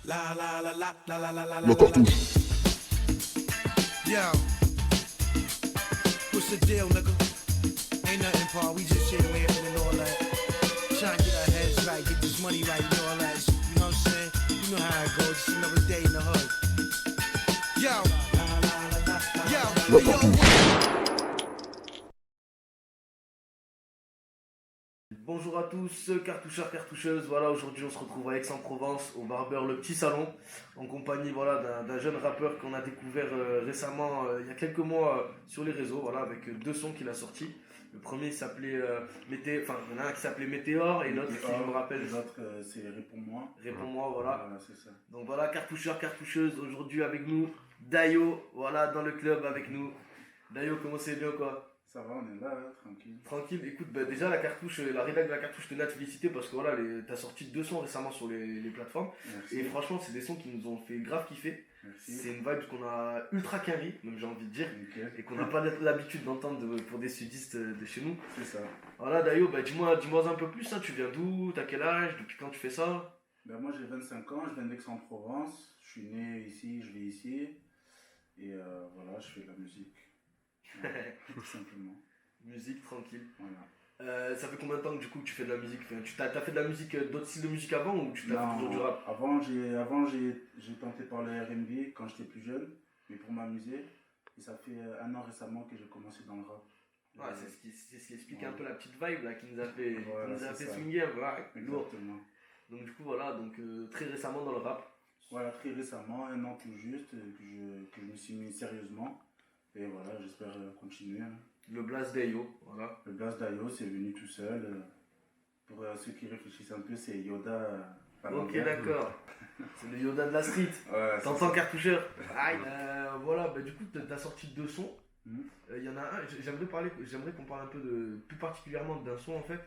La cartouche. Yo, what's the deal, nigga? Ain't nothing, Paul. We just here laughing and all that. Trying to get our heads right, get this money right and all that. You know what I'm saying? You know how it goes. It's another day in the hood. Yo, La cartouche. Bonjour à tous, cartoucheurs, cartoucheuses. Voilà, aujourd'hui on se retrouve à Aix-en-Provence, au Barbeur Le Petit Salon, en compagnie voilà, d'un jeune rappeur qu'on a découvert récemment, il y a quelques mois, sur les réseaux, voilà, avec deux sons qu'il a sortis. Le premier il s'appelait enfin, il y en a un qui s'appelait Météor et l'autre, si je me rappelle, L'autre, c'est Réponds-moi. Réponds-moi, voilà. Voilà, c'est ça. Donc voilà, cartoucheurs, cartoucheuses, aujourd'hui avec nous, Dayo, voilà, dans le club avec nous. Dayo, comment c'est bien quoi? Ça va, on est là, tranquille. Tranquille, écoute, bah déjà la cartouche, la rédac de la cartouche tenait à te féliciter parce que voilà, t'as sorti deux sons récemment sur les plateformes. Merci. Et franchement, c'est des sons qui nous ont fait grave kiffer. Merci. C'est une vibe qu'on a ultra carry, même j'ai envie de dire, Nickel. et qu'on n'a pas l'habitude d'entendre pour des sudistes de chez nous. C'est ça. Voilà, Dayo, bah dis-moi un peu plus, hein, tu viens d'où, t'as quel âge, depuis quand tu fais ça? Moi, j'ai 25 ans, je viens d'Aix-en-Provence. Je suis né ici, je vis ici. Et voilà, je fais de la musique. Voilà, tout simplement. Musique, tranquille. Voilà. Ça fait combien de temps que du coup tu fais de la musique? Enfin, t'as fait de la musique, d'autres styles de musique avant ou tu t'as fait toujours du rap? Avant, j'ai tenté par le R&B quand j'étais plus jeune, mais pour m'amuser. Et ça fait un an récemment que j'ai commencé dans le rap. Ouais, c'est ce qui explique un peu la petite vibe là qui nous a fait, Voilà, qui nous a fait c'est ça. swinguer un peu, ouais, lourd. Exactement. Donc du coup voilà, très récemment dans le rap. Voilà, très récemment, un an tout juste, que je me suis mis sérieusement. Et voilà, j'espère continuer. Hein. Le Blast Dayo, voilà. Le Blast Dayo, c'est venu tout seul. Pour ceux qui réfléchissent un peu, c'est Yoda. À Ok, l'envers. d'accord. C'est le Yoda de la street. Ouais, T'entends cartoucheur? Aïe. Voilà, bah du coup t'as sorti deux sons. Mhm. Y en a un, j'aimerais qu'on parle un peu plus particulièrement d'un son en fait.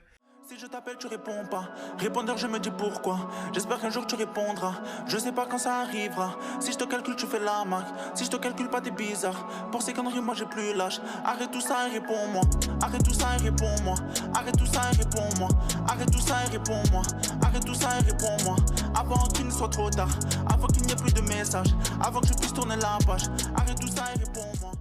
Si je t'appelle, tu réponds pas. Répondeur, je me dis pourquoi. J'espère qu'un jour tu répondras. Je sais pas quand ça arrivera. Si je te calcule, tu fais la marque. Si je te calcule pas, t'es bizarre. Pour ces conneries, moi j'ai plus lâche. Arrête tout ça et réponds-moi. Arrête tout ça et réponds-moi. Arrête tout ça et réponds-moi. Arrête tout ça et réponds-moi. Arrête tout ça et réponds-moi. Avant qu'il ne soit trop tard. Avant qu'il n'y ait plus de messages. Avant que je puisse tourner la page. Arrête tout ça et réponds-moi.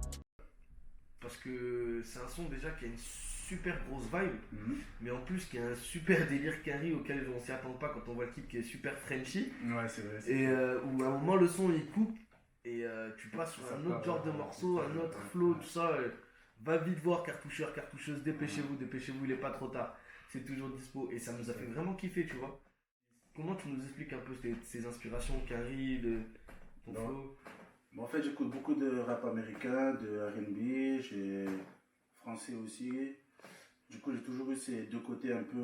Parce que c'est un son déjà qui a une super grosse vibe, Mhm. mais en plus qui a un super délire carry auquel on s'y attend pas quand on voit le clip qui est super Frenchy. Ouais, c'est vrai. Et où à un moment le son il coupe et tu passes sur Ça un autre part, genre de morceau, un autre flow, tout ça. Va vite voir cartoucheur, cartoucheuse, dépêchez-vous, il est pas trop tard. C'est toujours dispo et ça nous a fait vraiment kiffer, tu vois. Comment tu nous expliques un peu ces inspirations carry, ton Non. flow? En fait, j'écoute beaucoup de rap américain, de R&B, j'ai français aussi. Du coup, j'ai toujours eu ces deux côtés un peu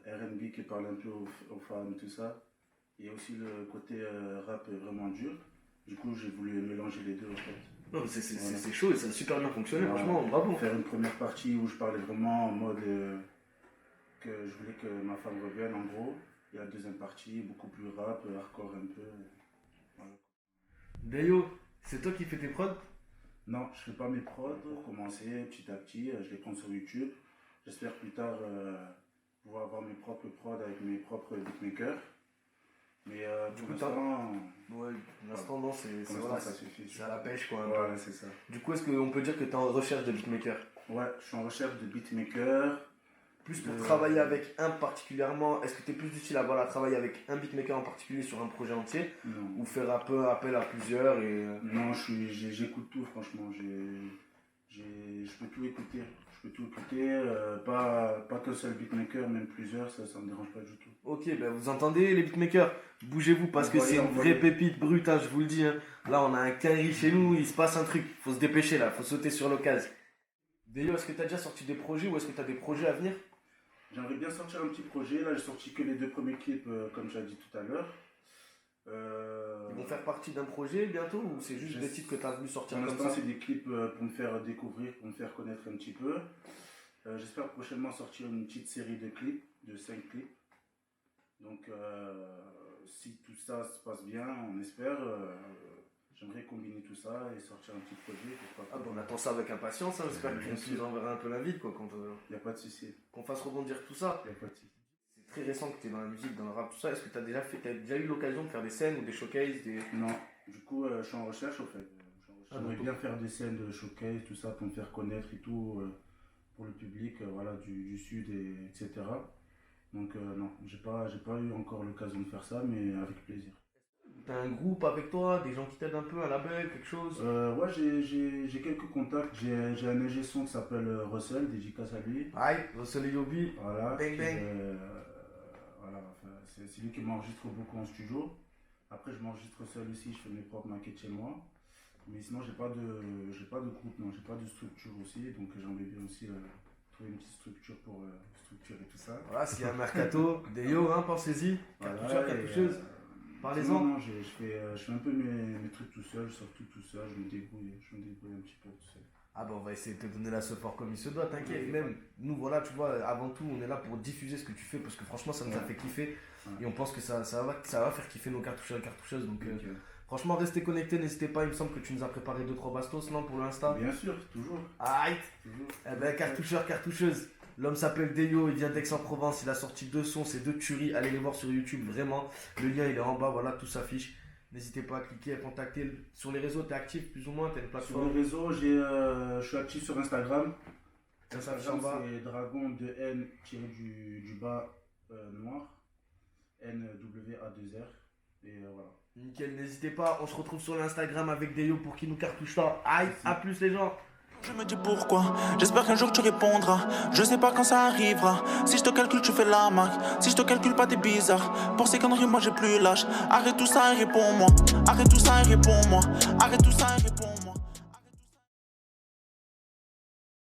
R&B qui parlent un peu aux femmes, tout ça. Et aussi le côté rap vraiment dur. Du coup, j'ai voulu mélanger les deux en fait. Non, mais c'est Voilà. chaud et ça a super bien fonctionné, Voilà. franchement, bravo. Faire une première partie où je parlais vraiment en mode que je voulais que ma femme revienne en gros. Et la deuxième partie, beaucoup plus rap, hardcore un peu. Voilà. Dayo, c'est toi qui fais tes prods? Non, je fais pas mes prods pour commencer petit à petit. Je les prends sur YouTube. J'espère plus tard pouvoir avoir mes propres prods avec mes propres beatmakers. Mais pour l'instant, Ouais, l'instant non, c'est pour voilà, l'instant, ça suffit. c'est à la pêche quoi. Voilà, c'est ça. Du coup, est-ce qu'on peut dire que tu es en recherche de beatmaker? Ouais, je suis en recherche de beatmakers. Plus pour De- travailler avec un particulièrement, est-ce que tu es plus utile à voilà, travailler avec un beatmaker en particulier sur un projet entier Non. ou faire un peu appel à plusieurs et Non, j'écoute tout, franchement. Je peux tout écouter. Je peux tout écouter. Pas qu'un seul beatmaker, même plusieurs, ça me dérange pas du tout. Ok, ben vous entendez les beatmakers, bougez-vous parce que c'est une vraie pépite brute, hein, je vous le dis. Hein. Là, on a un carry chez nous, il se passe un truc, faut se dépêcher là, faut sauter sur l'occasion. D'ailleurs, est-ce que tu as déjà sorti des projets ou est-ce que tu as des projets à venir? J'aimerais bien sortir un petit projet. Là, j'ai sorti que les deux premiers clips, comme j'ai dit tout à l'heure. Ils vont faire partie d'un projet bientôt ou c'est juste des titres que tu as voulu sortir Pour comme l'instant, ça? c'est des clips pour me faire découvrir, pour me faire connaître un petit peu. J'espère prochainement sortir une petite série de clips, de 5 clips. Donc, si tout ça se passe bien, on espère, j'aimerais combiner tout ça et sortir un petit projet. Ah bon, on attend ça avec impatience, hein. J'espère que Bien tu sûr. nous enverras un peu l'invite quoi, Il n'y a pas de souci. qu'on fasse rebondir tout ça. Il n'y a pas de souci. C'est très récent que tu es dans la musique, dans le rap, tout ça. Est-ce que tu as déjà eu l'occasion de faire des scènes ou des showcases Non, du coup, je suis en recherche au fait. J'aimerais bien faire des scènes de showcase, tout ça, pour me faire connaître et tout, pour le public voilà, du Sud, etc. Donc non, j'ai pas eu encore l'occasion de faire ça, mais avec plaisir. T'as un groupe avec toi, des gens qui t'aident un peu, un label, quelque chose? Ouais, j'ai quelques contacts. J'ai un ingé son qui s'appelle Russell, dédicace à lui. Aïe, Russell et Yobi. Voilà, Bang, bang. voilà, enfin, c'est lui qui m'enregistre beaucoup en studio. Après, je m'enregistre seul aussi, je fais mes propres maquettes chez moi. Mais sinon, j'ai pas de groupe, non, j'ai pas de structure aussi. Donc, j'aimerais bien aussi trouver une petite structure pour structurer tout ça. Voilà, s'il y a un mercato, des yo, hein, pensez-y. Cartoucheur, cartoucheuse. Parlez-en. Non, je fais un peu mes trucs tout seul, je sors tout seul, je me débrouille un petit peu tout seul. Ah bah on va essayer de te donner la support comme il se doit, t'inquiète. Oui. Même nous, voilà, tu vois, avant tout, on est là pour diffuser ce que tu fais parce que franchement, ça nous a fait kiffer. Et on pense que ça va faire kiffer nos cartoucheurs et cartoucheuses. Donc franchement, restez connectés, n'hésitez pas. Il me semble que tu nous as préparé 2-3 bastos, non, pour l'instant. Bien sûr, toujours. Aïe. Toujours. Eh ben, cartoucheur, cartoucheuse. L'homme s'appelle Deyo, il vient d'Aix-en-Provence, il a sorti 2 sons, c'est 2 tueries, allez les voir sur YouTube, vraiment. Le lien il est en bas, voilà, tout s'affiche. N'hésitez pas à cliquer, à contacter. Sur les réseaux, tu es actif plus ou moins, tu as une plateforme? Sur les réseaux, je suis actif sur Instagram. Instagram, c'est dragon de N du bas noir. NWA2R. Et voilà. Nickel, n'hésitez pas, on se retrouve sur l'Instagram avec Deyo pour qu'il nous cartouche ça. Aïe, à plus les gens. Je me dis pourquoi, j'espère qu'un jour tu répondras. Je sais pas quand ça arrivera. Si je te calcule, tu fais la marque. Si je te calcule pas, t'es bizarre. Pour ces conneries, moi j'ai plus l'âge. Arrête tout ça et réponds-moi. Arrête tout ça et réponds-moi. Arrête tout ça et réponds-moi.